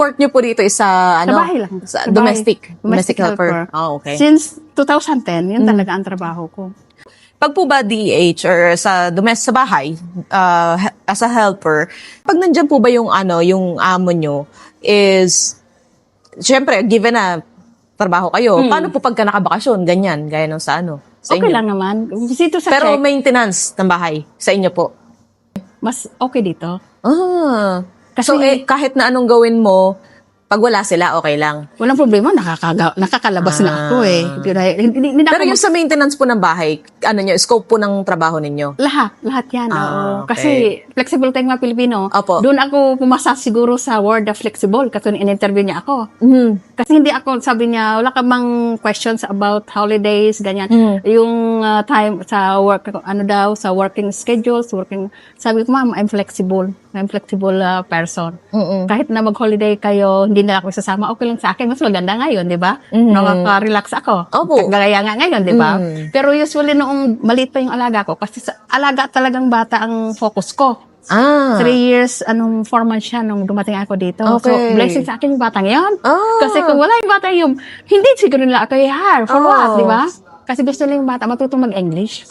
work niyo po dito is sa, Sa bahay lang. Sa Sa bahay. domestic helper. Oh, okay. Since 2010, yun talaga ang trabaho ko. Pag po ba DH or sa sa bahay, as a helper, pag nandiyan po ba yung yung amo nyo is, syempre, given na trabaho kayo, paano po pagka nakabakasyon, ganyan, gaya nung sa sa Okay inyo? lang naman. Dito sa Pero check, maintenance ng bahay, sa inyo po? mas okay dito. Ah. Kasi- So, kahit na anong gawin mo, pag wala sila, okay lang. Walang problema, nakakalabas na ako eh. Hindi na Pero ako yung sa maintenance po ng bahay, scope po ng trabaho ninyo? lahat yan. okay. Oo. Kasi flexible tayong mga Pilipino. Opo. Doon ako pumasa siguro sa word of flexible kasi in-interview niya ako. Kasi hindi ako, sabi niya, wala ka bang questions about holidays, ganyan. Yung time sa work, sa working schedules, sabi ko, ma'am, I'm flexible. I'm flexible person. Kahit na mag-holiday kayo, hindi na ako sasama, okay lang sa akin. Mas maganda ngayon, di ba? Nakaka-relax ako. Opo. Gaya nga ngayon, di ba? Pero usually noong maliit pa yung alaga ko, kasi sa alaga talagang bata ang focus ko. 3 years, 4 months siya nung dumating ako dito. Okay. So, blessing sa akin yung batang yon. Ah. Kasi kung wala yung batang yun, hindi siguro nila ako i-hire. For what, di ba? Kasi gusto nila yung bata matutong mag-English.